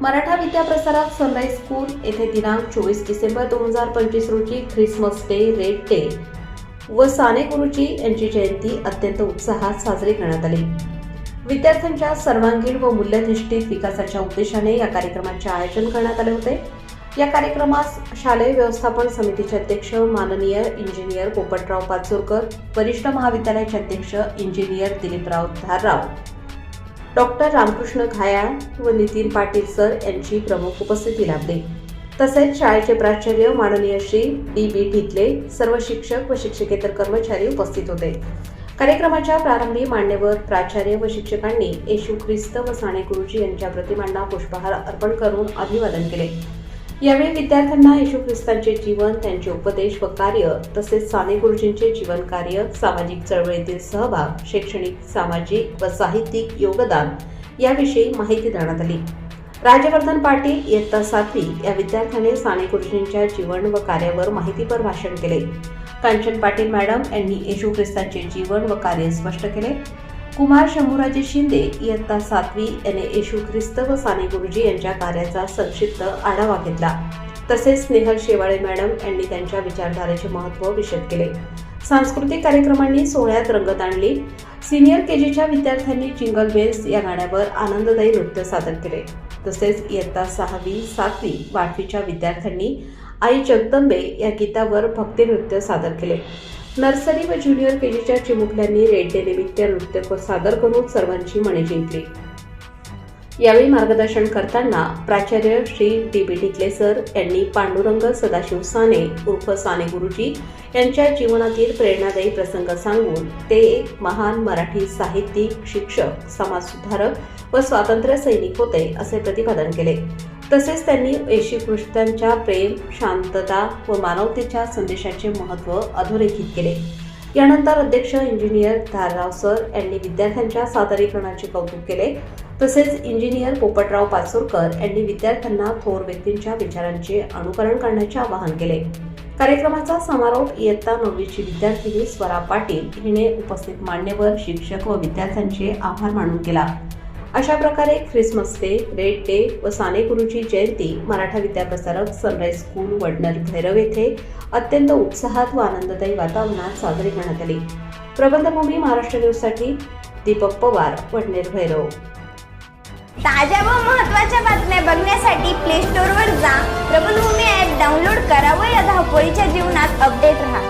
मराठा विद्याप्रसारक sunrise school येथे दिनांक 24 डिसेंबर 2025 रोजी ख्रिसमस डे, रेड डे व साने गुरुजी यांची जयंती अत्यंत उत्साहात साजरी करण्यात आली। विद्यार्थ्यांच्या सर्वांगीण व मूल्यधिष्ठित विकासाच्या उद्देशाने या कार्यक्रमाचे आयोजन करण्यात आले होते। या कार्यक्रमास शालेय व्यवस्थापन समितीचे अध्यक्ष माननीय इंजिनियर पोपटराव पाचोरकर, वरिष्ठ महाविद्यालयाचे अध्यक्ष इंजिनियर दिलीपराव धारराव, डॉक्टर रामकृष्ण घायाळ व नितीन पाटील सर यांची प्रमुख उपस्थिती लाभली। तसेच शाळेचे प्राचार्य माननीय श्री डी.बी. ढिकले, सर्व शिक्षक व शिक्षकेतर कर्मचारी उपस्थित होते। कार्यक्रमाच्या प्रारंभी मान्यवर प्राचार्य व शिक्षकांनी येशू ख्रिस्त व साने गुरुजी यांच्या प्रतिमांना पुष्पहार अर्पण करून अभिवादन केले। यावेळी विद्यार्थ्यांना येशू ख्रिस्तांचे जीवन, त्यांचे उपदेश व कार्य तसेच साने गुरुजींचे जीवन कार्य, सामाजिक चळवळीतील सहभाग, शैक्षणिक, सामाजिक व साहित्यिक योगदान याविषयी माहिती देण्यात आली। राजवर्धन पाटील इयत्ता 7वी या विद्यार्थ्याने साने गुरुजींच्या जीवन व कार्यावर माहितीपर भाषण केले। कांचन पाटील मॅडम यांनी येशू ख्रिस्तांचे जीवन व कार्य स्पष्ट केले। कुमार शंभूराजे शिंदे इयत्ता 7वी याने येशू ख्रिस्त व साने गुरुजी यांच्या कार्याचा संक्षिप्त आढावा घेतला। तसेच स्नेहल शेवाळे मॅडम यांनी त्यांच्या विचारधारेचे महत्त्व विशद केले। सांस्कृतिक कार्यक्रमांनी सोहळ्यात रंगत आणली। सिनियर केजीच्या विद्यार्थ्यांनी जिंगल बेल्स या गाण्यावर आनंददायी नृत्य सादर केले। तसेच इयत्ता 6वी, 7वी, 8वीच्या विद्यार्थ्यांनी आई जगदंबे या गीतावर भक्ती नृत्य सादर केले। नर्सरी व ज्युनियर केजीच्या चिमुकल्यांनी रेड डे निमित्त नृत्य सादर करून सर्वांची मने जिंकली। यावेळी मार्गदर्शन करताना प्राचार्य श्री डी.बी. ढिकले सर यांनी पांडुरंग सदाशिव साने उर्फ साने गुरुजी यांच्या जीवनातील प्रेरणादायी प्रसंग सांगून ते एक महान मराठी साहित्यिक, शिक्षक, समाजसुधारक व स्वातंत्र्य सैनिक होते असे प्रतिपादन केले। तसेच त्यांनी येशू ख्रिस्तांच्या प्रेम, शांतता व मानवतेच्या संदेशाचे महत्त्व अधोरेखित केले। यानंतर अध्यक्ष इंजिनियर धारराव सर यांनी विद्यार्थ्यांच्या सादरीकरणाचे कौतुक केले। तसेच इंजिनियर पोपटराव पाचोरकर यांनी विद्यार्थ्यांना थोर व्यक्तींच्या विचारांचे अनुकरण करण्याचे आवाहन केले। कार्यक्रमाचा समारोप इयत्ता 9वीची विद्यार्थिनी स्वरा पाटील हिने उपस्थित मान्यवर, शिक्षक व विद्यार्थ्यांचे आभार मानून केला। अशा प्रकारे ख्रिसमस डे, रेड डे व साने गुरुजी जयंती मराठा विद्याप्रसारक सनराइज स्कूल वडनेर भैरव येथे अत्यंत उत्साहात व आनंददायी वातावरणात साजरी करण्यात आली। प्रबंधभूमी महाराष्ट्र न्यूजसाठी दीपक पवार, वडनेर भैरव। ताज्या व महत्त्वाच्या बातम्या बघण्यासाठी प्ले स्टोअरवर जा, प्रबंधभूमी ॲप डाउनलोड करा व या धावपळीच्या जीवनात अपडेट रहा।